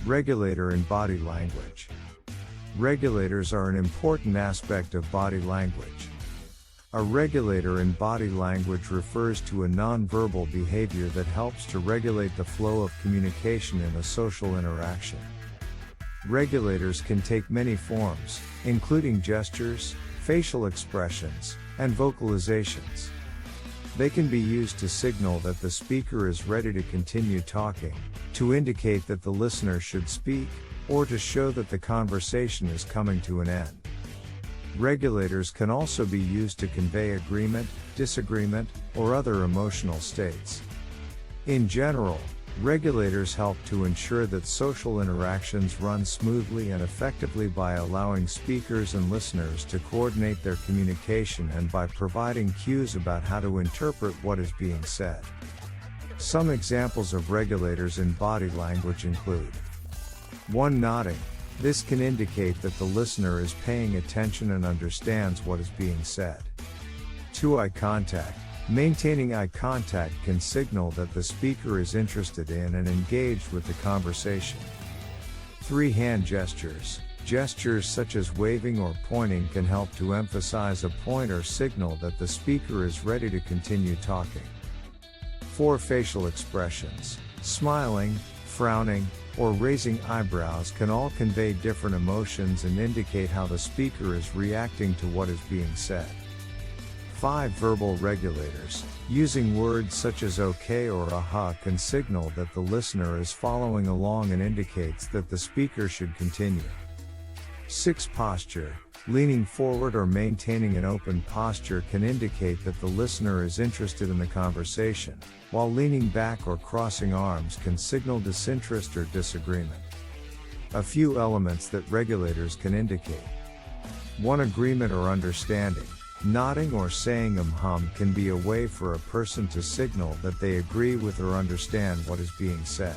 Regulator in body language. Regulators are an important aspect of body language. A regulator in body language refers to a non-verbal behavior that helps to regulate the flow of communication in a social interaction. Regulators can take many forms, including gestures, facial expressions, and vocalizations. They can be used to signal that the speaker is ready to continue talking, to indicate that the listener should speak, or to show that the conversation is coming to an end. Regulators can also be used to convey agreement, disagreement, or other emotional states. In general, regulators help to ensure that social interactions run smoothly and effectively by allowing speakers and listeners to coordinate their communication and by providing cues about how to interpret what is being said. Some examples of regulators in body language include 1. Nodding. This can indicate that the listener is paying attention and understands what is being said. 2. Eye contact. Maintaining eye contact can signal that the speaker is interested in and engaged with the conversation. 3. Hand gestures. Gestures such as waving or pointing can help to emphasize a point or signal that the speaker is ready to continue talking. 4. Facial expressions. Smiling, frowning, or raising eyebrows can all convey different emotions and indicate how the speaker is reacting to what is being said. 5. Verbal regulators. Using words such as okay or aha can signal that the listener is following along and indicates that the speaker should continue. 6. Posture. Leaning forward or maintaining an open posture can indicate that the listener is interested in the conversation, while leaning back or crossing arms can signal disinterest or disagreement. A few elements that regulators can indicate. 1. Agreement or understanding. Nodding or saying hum can be a way for a person to signal that they agree with or understand what is being said.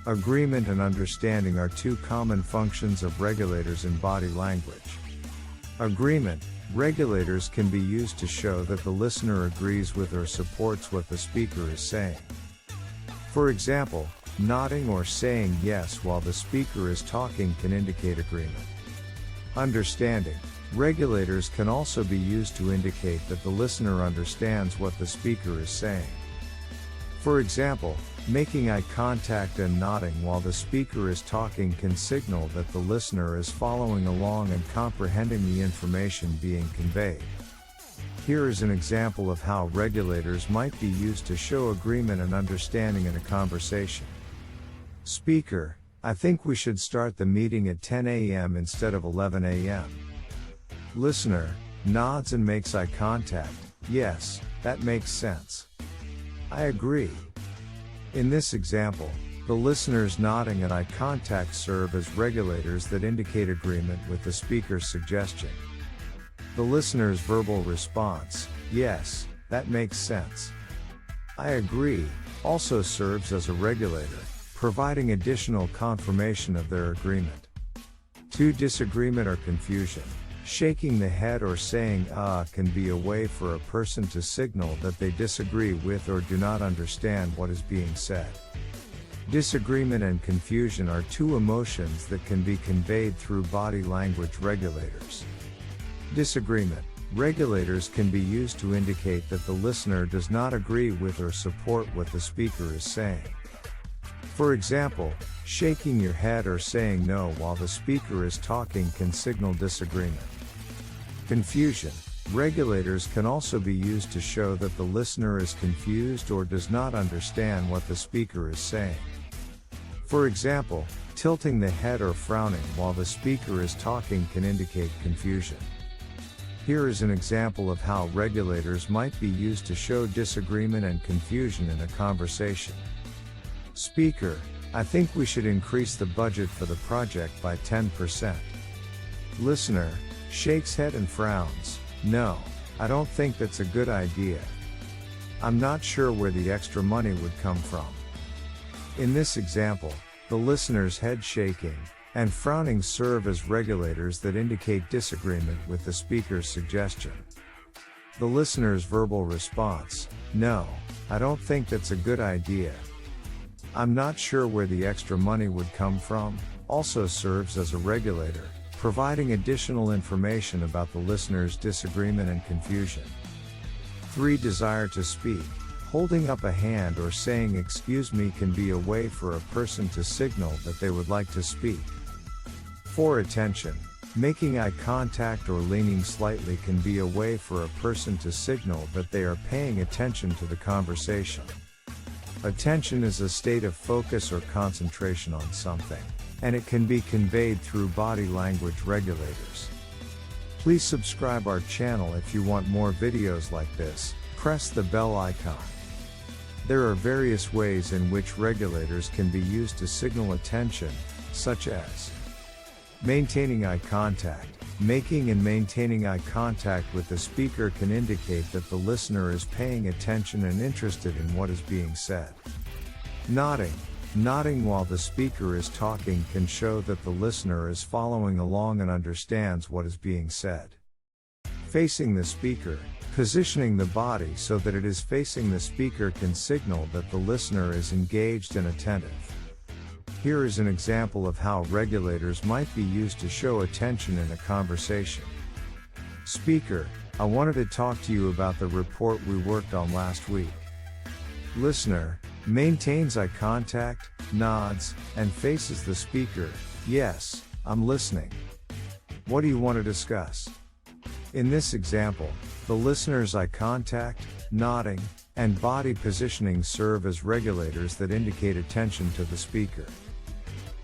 Agreement and understanding are two common functions of regulators in body language. Agreement. Regulators can be used to show that the listener agrees with or supports what the speaker is saying. For example, nodding or saying yes while the speaker is talking can indicate agreement. Understanding. Regulators can also be used to indicate that the listener understands what the speaker is saying. For example, making eye contact and nodding while the speaker is talking can signal that the listener is following along and comprehending the information being conveyed. Here is an example of how regulators might be used to show agreement and understanding in a conversation. Speaker: I think we should start the meeting at 10 a.m. instead of 11 a.m. Listener: nods and makes eye contact. Yes, that makes sense. I agree. In this example, the listeners nodding and eye contact serve as regulators that indicate agreement with the speaker's suggestion. The listener's verbal response, yes, that makes sense, I agree, also serves as a regulator, providing additional confirmation of their agreement. 2. Disagreement or confusion. Shaking the head or saying can be a way for a person to signal that they disagree with or do not understand what is being said. Disagreement and confusion are two emotions that can be conveyed through body language regulators. Disagreement. Regulators can be used to indicate that the listener does not agree with or support what the speaker is saying. For example, shaking your head or saying no while the speaker is talking can signal disagreement. Confusion. Regulators can also be used to show that the listener is confused or does not understand what the speaker is saying. For example, tilting the head or frowning while the speaker is talking can indicate confusion. Here is an example of how regulators might be used to show disagreement and confusion in a conversation. Speaker: I think we should increase the budget for the project by 10%. Listener: shakes head and frowns. No, I don't think that's a good idea. I'm not sure where the extra money would come from. In this example, the listener's head shaking and frowning serve as regulators that indicate disagreement with the speaker's suggestion. The listener's verbal response, no, I don't think that's a good idea, I'm not sure where the extra money would come from, also serves as a regulator, providing additional information about the listener's disagreement and confusion. 3. Desire to speak. Holding up a hand or saying "excuse me" can be a way for a person to signal that they would like to speak. 4. Attention. Making eye contact or leaning slightly can be a way for a person to signal that they are paying attention to the conversation. Attention is a state of focus or concentration on something, and it can be conveyed through body language regulators. Please subscribe our channel if you want more videos like this. Press the bell icon. There are various ways in which regulators can be used to signal attention, such as maintaining eye contact. Making and maintaining eye contact with the speaker can indicate that the listener is paying attention and interested in what is being said. Nodding. Nodding while the speaker is talking can show that the listener is following along and understands what is being said. Facing the speaker. Positioning the body so that it is facing the speaker can signal that the listener is engaged and attentive. Here is an example of how regulators might be used to show attention in a conversation. Speaker: I wanted to talk to you about the report we worked on last week. Listener: maintains eye contact, nods, and faces the speaker. Yes, I'm listening. What do you want to discuss? In this example, the listener's eye contact, nodding, and body positioning serve as regulators that indicate attention to the speaker.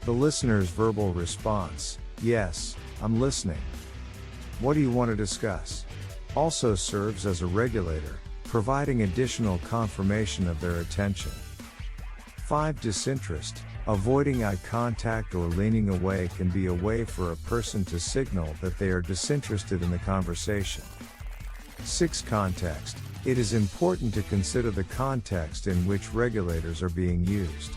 The listener's verbal response, "Yes, I'm listening. What do you want to discuss?" also serves as a regulator, providing additional confirmation of their attention. 5. Disinterest. Avoiding eye contact or leaning away can be a way for a person to signal that they are disinterested in the conversation. 6. Context. It is important to consider the context in which regulators are being used.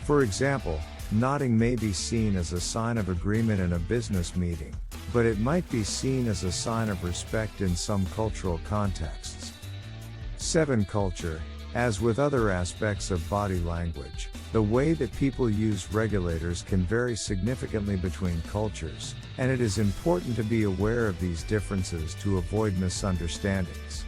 For example, nodding may be seen as a sign of agreement in a business meeting, but it might be seen as a sign of respect in some cultural contexts. 7. Culture. As with other aspects of body language, the way that people use regulators can vary significantly between cultures, and it is important to be aware of these differences to avoid misunderstandings.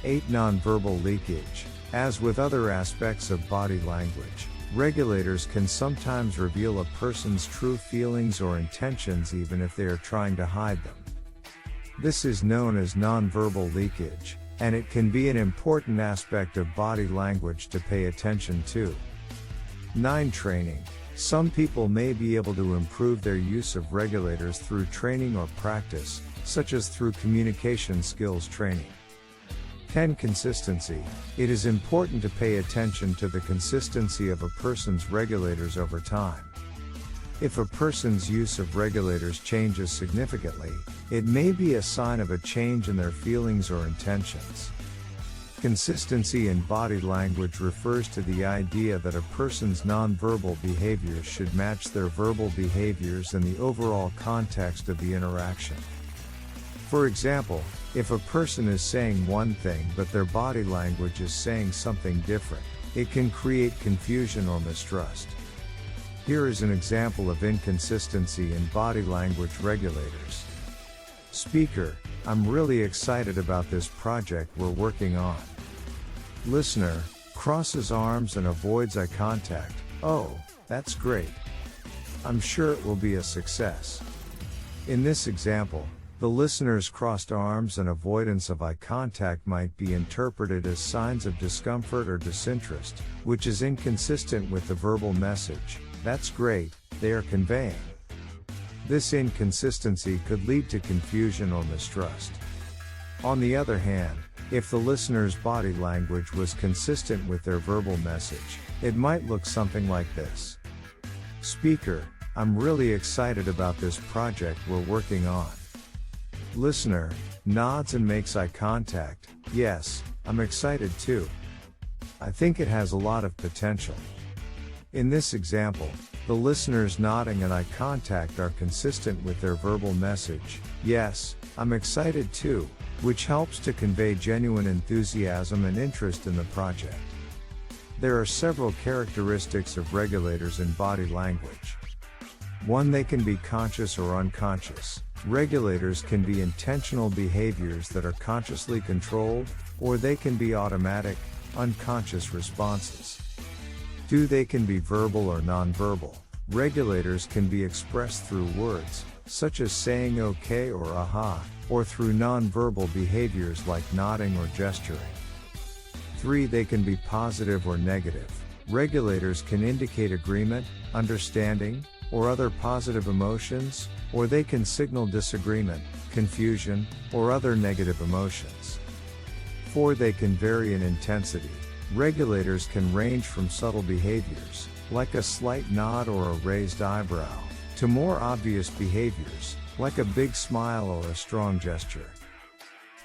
8. Nonverbal leakage. As with other aspects of body language, regulators can sometimes reveal a person's true feelings or intentions even if they are trying to hide them. This is known as nonverbal leakage, and it can be an important aspect of body language to pay attention to. 9. Training. Some people may be able to improve their use of regulators through training or practice, such as through communication skills training. 10. Consistency. It is important to pay attention to the consistency of a person's regulators over time. If a person's use of regulators changes significantly, it may be a sign of a change in their feelings or intentions. Consistency in body language refers to the idea that a person's nonverbal behaviors should match their verbal behaviors in the overall context of the interaction. For example, if a person is saying one thing but their body language is saying something different, it can create confusion or mistrust. Here is an example of inconsistency in body language regulators. Speaker: I'm really excited about this project we're working on. Listener: crosses arms and avoids eye contact. Oh, that's great. I'm sure it will be a success. In this example, the listener's crossed arms and avoidance of eye contact might be interpreted as signs of discomfort or disinterest, which is inconsistent with the verbal message, "That's great," they are conveying. This inconsistency could lead to confusion or mistrust. On the other hand, if the listener's body language was consistent with their verbal message, it might look something like this. Speaker: I'm really excited about this project we're working on. Listener: nods and makes eye contact. Yes, I'm excited too. I think it has a lot of potential. In this example, the listener's nodding and eye contact are consistent with their verbal message, "Yes, I'm excited too," which helps to convey genuine enthusiasm and interest in the project. There are several characteristics of regulators in body language. 1. They can be conscious or unconscious. Regulators can be intentional behaviors that are consciously controlled, or they can be automatic, unconscious responses. 2. They can be verbal or nonverbal. Regulators can be expressed through words, such as saying okay or aha, or through nonverbal behaviors like nodding or gesturing. 3. They can be positive or negative. Regulators can indicate agreement, understanding, or other positive emotions, or they can signal disagreement, confusion, or other negative emotions. 4. They can vary in intensity. Regulators can range from subtle behaviors, like a slight nod or a raised eyebrow, to more obvious behaviors, like a big smile or a strong gesture.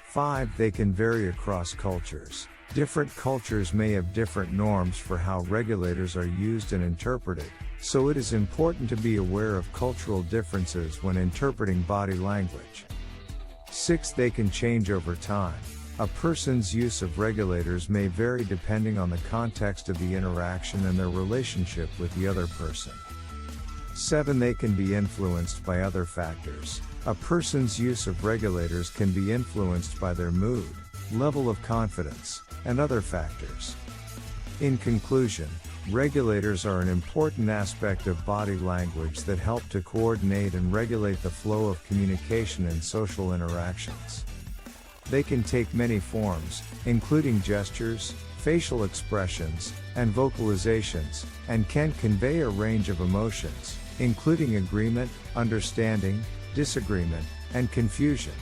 5. They can vary across cultures. Different cultures may have different norms for how regulators are used and interpreted, so it is important to be aware of cultural differences when interpreting body language. 6. They can change over time. A person's use of regulators may vary depending on the context of the interaction and their relationship with the other person. 7. They can be influenced by other factors. A person's use of regulators can be influenced by their mood, level of confidence, and other factors. In conclusion, regulators are an important aspect of body language that help to coordinate and regulate the flow of communication and social interactions. They can take many forms, including gestures, facial expressions, and vocalizations, and can convey a range of emotions, including agreement, understanding, disagreement, and confusion.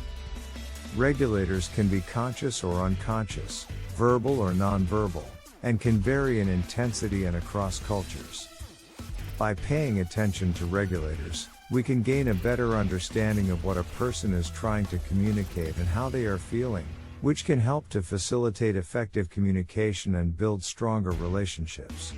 Regulators can be conscious or unconscious, verbal or nonverbal, and can vary in intensity and across cultures. By paying attention to regulators, we can gain a better understanding of what a person is trying to communicate and how they are feeling, which can help to facilitate effective communication and build stronger relationships.